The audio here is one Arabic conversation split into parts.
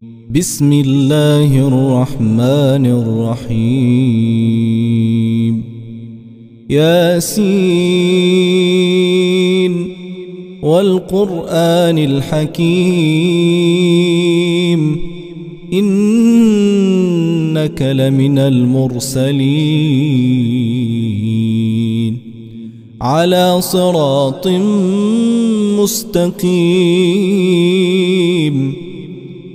بسم الله الرحمن الرحيم. ياسين والقرآن الحكيم إنك لمن المرسلين على صراط مستقيم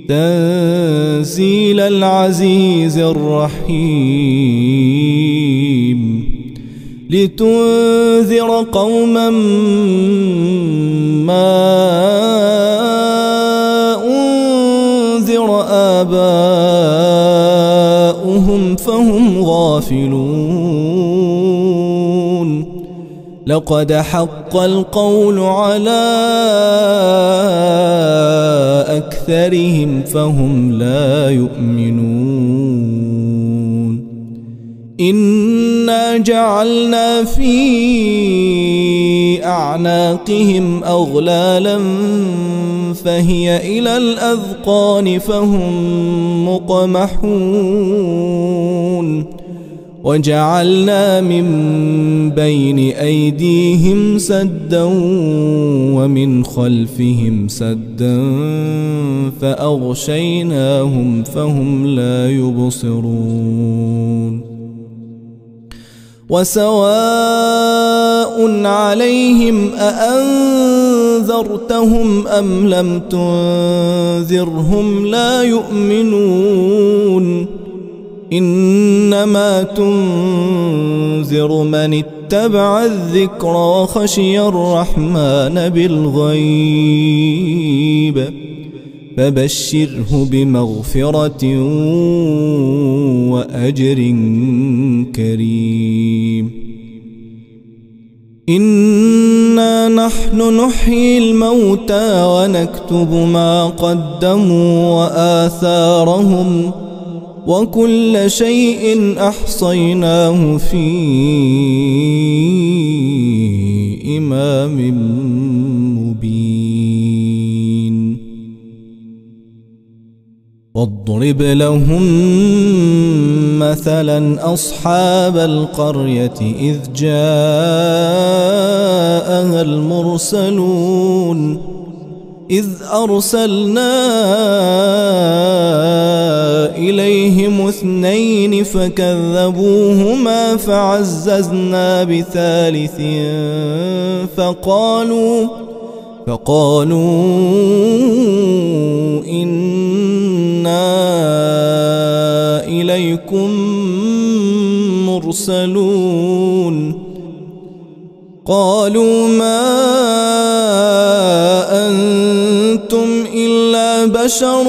تنزيل العزيز الرحيم لتنذر قوما ما أنذر آباؤهم فهم غافلون لقد حق القول على أكثرهم فهم لا يؤمنون إنا جعلنا في أعناقهم أغلالا فهي إلى الأذقان فهم مقمحون وجعلنا من بين أيديهم سدا ومن خلفهم سدا فأغشيناهم فهم لا يبصرون وسواء عليهم أأنذرتهم أم لم تنذرهم لا يؤمنون إنما تنذر من اتبع الذكر وخشي الرحمن بالغيب فبشره بمغفرة وأجر كريم إنا نحن نحيي الموتى ونكتب ما قدموا وآثارهم وكل شيء أحصيناه في إمام مبين واضرب لهم مثلا أصحاب القرية إذ جاءها المرسلون إذ أرسلنا إليهم 2 فكذبوهما فعززنا بثالث فقالوا إنا إليكم مرسلون قالوا ما أنتم إلا بشر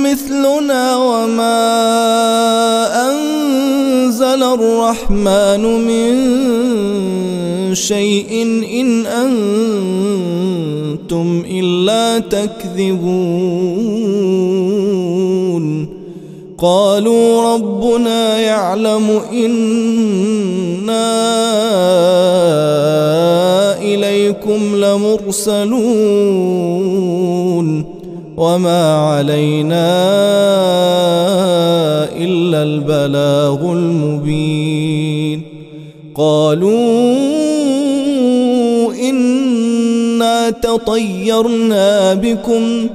مثلنا وما أنزل الرحمن من شيء إن أنتم إلا تكذبون قالوا ربنا يعلم إنا إليكم لمرسلون وما علينا إلا البلاغ المبين قالوا إنا تطيرنا بكم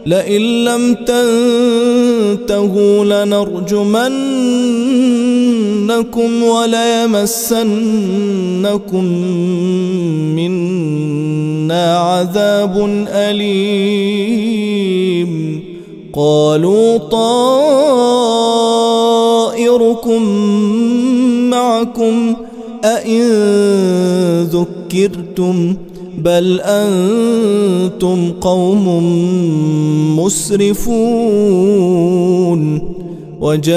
لئن لم تنتهوا لنرجمنكم وليمسنكم منا عذاب أليم قالوا طائركم معكم أئن ذكرتم بل أنتم قوم مسرفون وجاء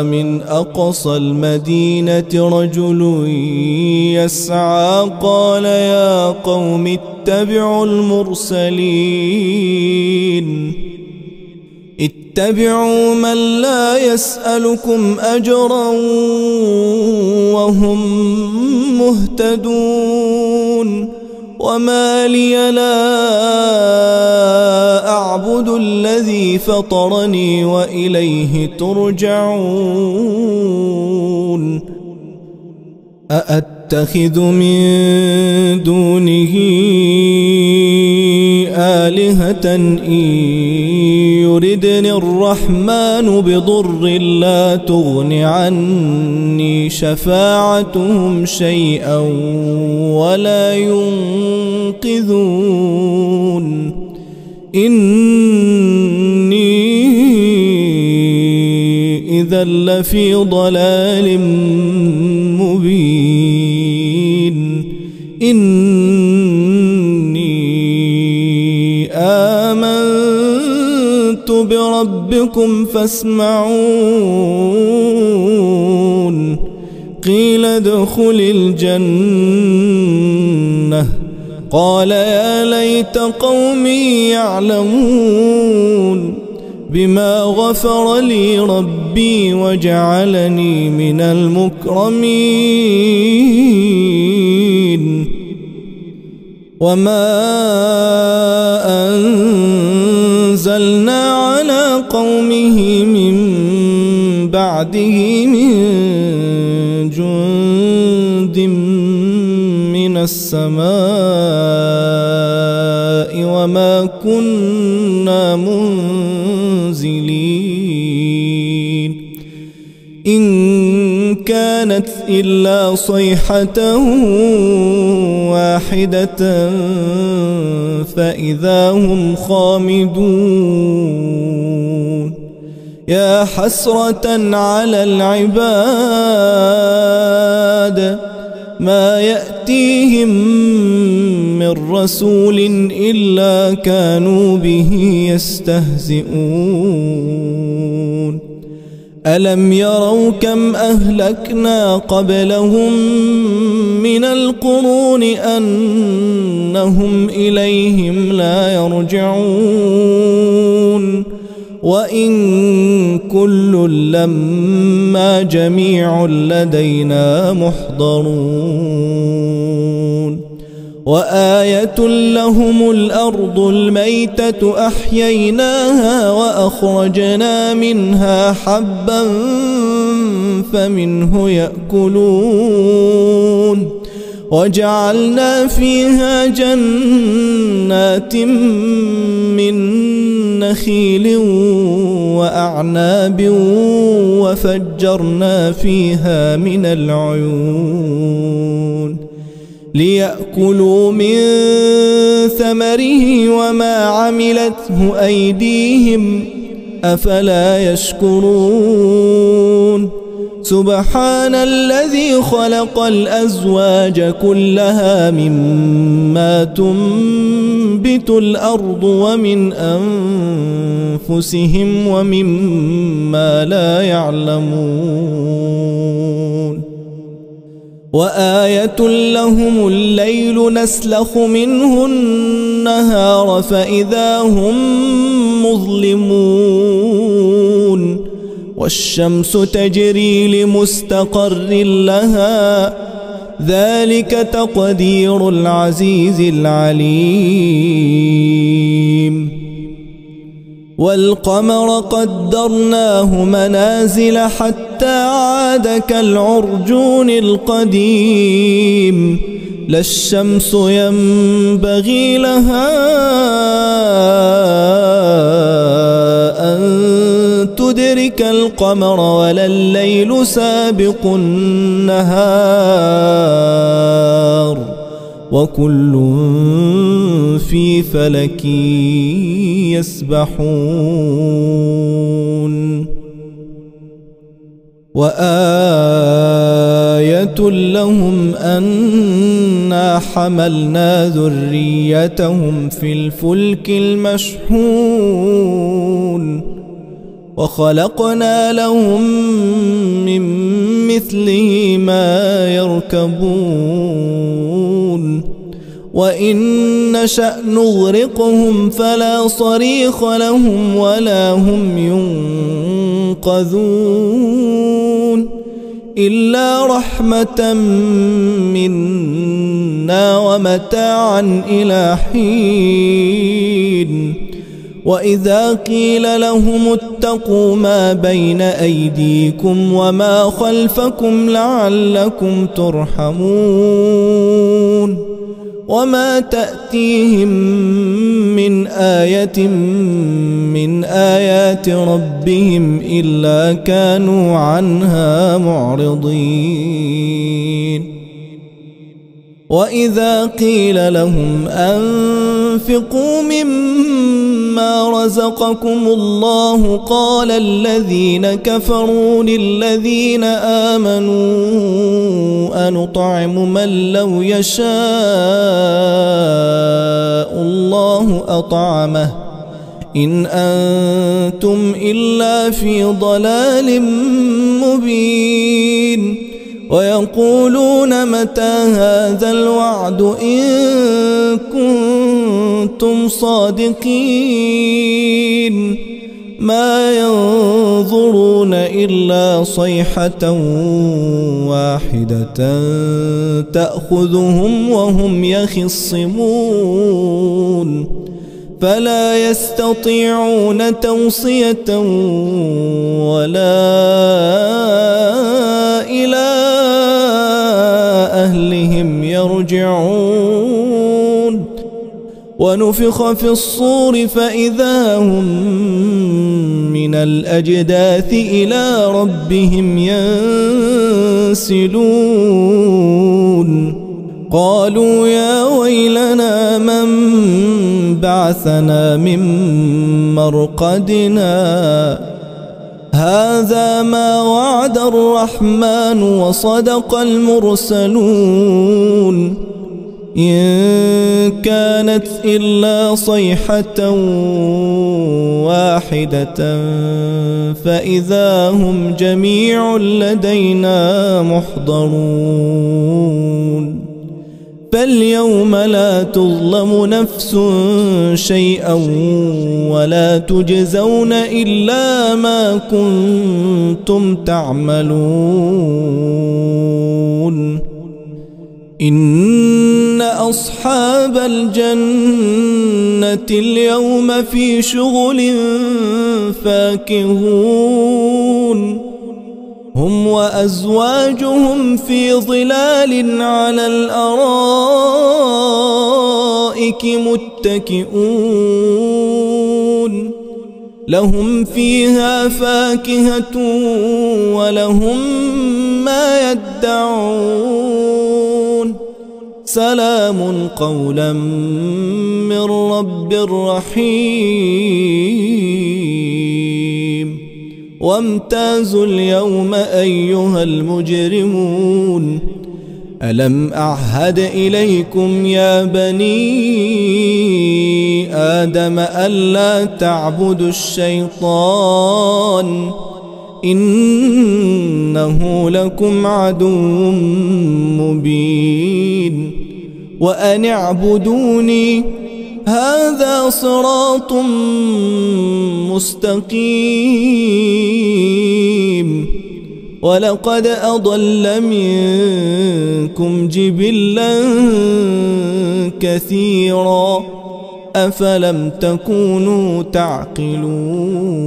من أقصى المدينة رجل يسعى قال يا قوم اتبعوا المرسلين اتبعوا من لا يسألكم أجرا وهم مهتدون وما لي لا أعبد الذي فطرني وإليه ترجعون أأتخذ من دونه آلهة إن يردني الرحمن بضر لا تغن عني شفاعتهم شيئا ولا ينقذون إني إذا لفي ضلال مبين إني آمنت بربكم فاسمعون قيل ادخل الجنة قال يا ليت قومي يعلمون بما غفر لي ربي وجعلني من المكرمين وما أنزلنا على قومه من بعده من جند من السماء وما كنا منزلين إن كانت إلا صيحة واحدة فإذا هم خامدون يا حسرة على العباد ما يأتيهم من رسول إلا كانوا به يستهزئون ألم يروا كم أهلكنا قبلهم من القرون أنهم إليهم لا يرجعون وإن كل لما جميع لدينا محضرون وآية لهم الأرض الميتة أحييناها وأخرجنا منها حبا فمنه يأكلون وجعلنا فيها جنات من نخيل وأعناب وفجرنا فيها من العيون ليأكلوا من ثمره وما عملته أيديهم أفلا يشكرون سبحان الذي خلق الأزواج كلها مما تنبت الأرض ومن أنفسهم ومما لا يعلمون وآية لهم الليل نسلخ منه النهار فإذا هم مظلمون والشمس تجري لمستقر لها ذلك تقدير العزيز العليم والقمر قدرناه منازل حتى عاد كالعرجون القديم لا الشمس ينبغي لها أن تدرك القمر ولا الليل سابق النهار وكل في فلك يسبحون وآية لهم أنا حملنا ذريتهم في الفلك المشحون وخلقنا لهم من مثله ما يركبون وإن نشأ نغرقهم فلا صريخ لهم ولا هم ينقذون إلا رحمة منا ومتاعا إلى حين وإذا قيل لهم اتقوا ما بين أيديكم وما خلفكم لعلكم ترحمون وما تأتيهم من آية من آيات ربهم إلا كانوا عنها معرضين وإذا قيل لهم أنفقوا مما رزقكم الله قال الذين كفروا للذين آمنوا أنطعم من لو يشاء الله أطعمه إن أنتم إلا في ضلال مبين ويقولون متى هذا الوعد إن كنتم صادقين ما ينظرون إلا صيحة واحدة تأخذهم وهم يخصمون فلا يستطيعون توصية ولا إلى أهلهم يرجعون ونفخ في الصور فإذا هم من الأجداث إلى ربهم ينسلون قالوا يا ويلنا من بعثنا من مرقدنا هذا ما وعد الرحمن وصدق المرسلون إن كانت إلا صيحة واحدة فإذا هم جميع لدينا محضرون فاليوم لا تظلم نفس شيئا ولا تجزون إلا ما كنتم تعملون إن أصحاب الجنة اليوم في شغل فاكهون هم وأزواجهم في ظلال على الأرائك متكئون لهم فيها فاكهة ولهم ما يدعون سلام قولا من رب رحيم وامتازوا اليوم أيها المجرمون ألم أعهد إليكم يا بني آدم ألا تعبدوا الشيطان إنه لكم عدو مبين وأن اعبدوني هذا صراط مستقيم ولقد أضل منكم جبلا كثيرا أفلم تكونوا تعقلون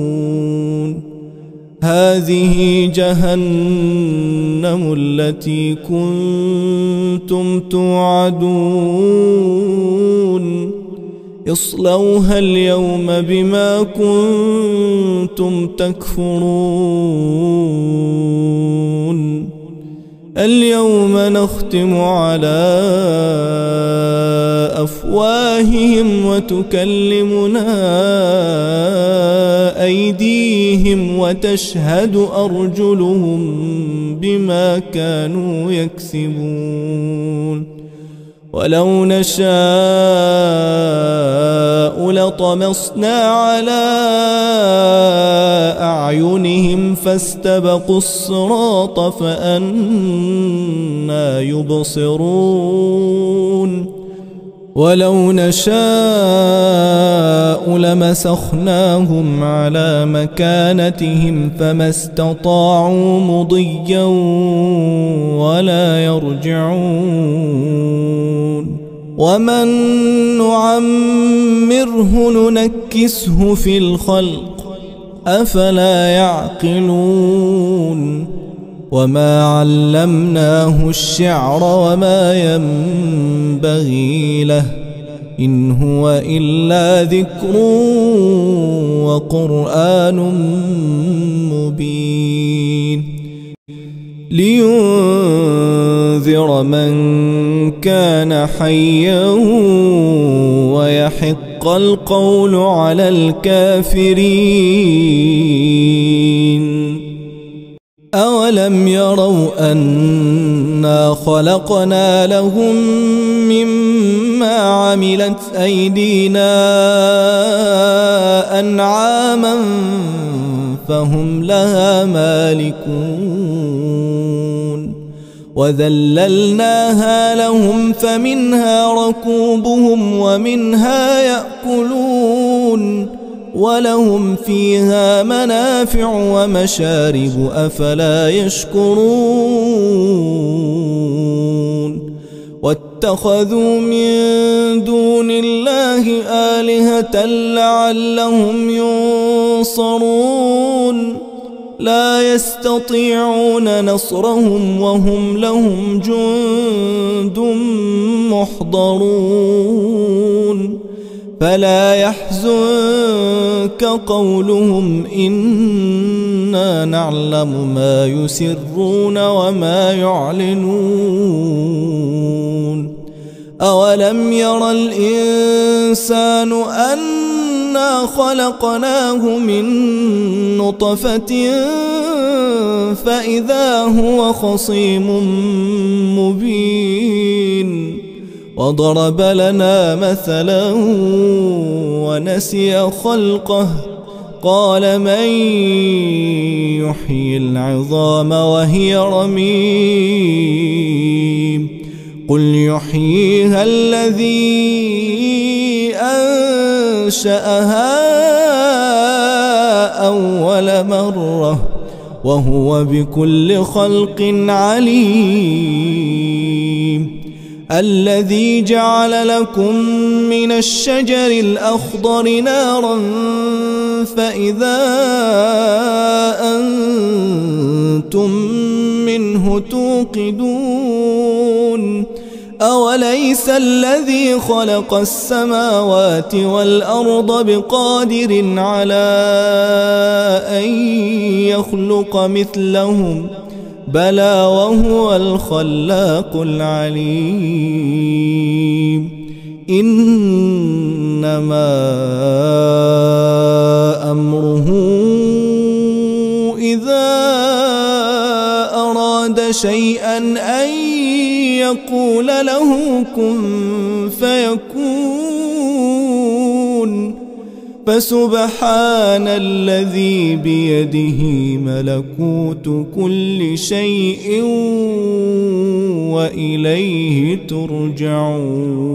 هذه جهنم التي كنتم توعدون اصلوها اليوم بما كنتم تكفرون اليوم نختم على أفواههم وتكلمنا أيديهم وتشهد أرجلهم بما كانوا يكسبون ولو نشاء لطمسنا على أعينهم فاستبقوا الصراط فأنى يبصرون ولو نشاء لمسخناهم على مكانتهم فما استطاعوا مضيا ولا يرجعون ومن نعمره ننكسه في الخلق أفلا يعقلون وما علمناه الشعر وما ينبغي له إن هو إلا ذكر وقرآن مبين لينذر من كان حيا ويحق القول على الكافرين أولم يروا أنا خلقنا لهم مما عملت أيدينا أنعاما فهم لها مالكون وذللناها لهم فمنها ركوبهم ومنها يأكلون ولهم فيها منافع ومشارب أفلا يشكرون واتخذوا من دون الله آلهة لعلهم ينصرون لا يستطيعون نصرهم وهم لهم جند محضرون فلا يحزنك قولهم إنا نعلم ما يسرون وما يعلنون أولم ير الإنسان أنا خلقناه من نطفة فإذا هو خصيم مبين وضرب لنا مثلا ونسي خلقه قال من يحيي العظام وهي رميم قل يحييها الذي أنشأها أول مرة وهو بكل خلق عليم الذي جعل لكم من الشجر الأخضر نارا فإذا أنتم منه توقدون أوليس الذي خلق السماوات والأرض بقادر على أن يخلق مثلهم بلى وهو الخلاق العليم إنما أمره إذا أراد شيئا أن يقول له كن فيكون فسبحان الذي بيده ملكوت كل شيء وإليه ترجعون.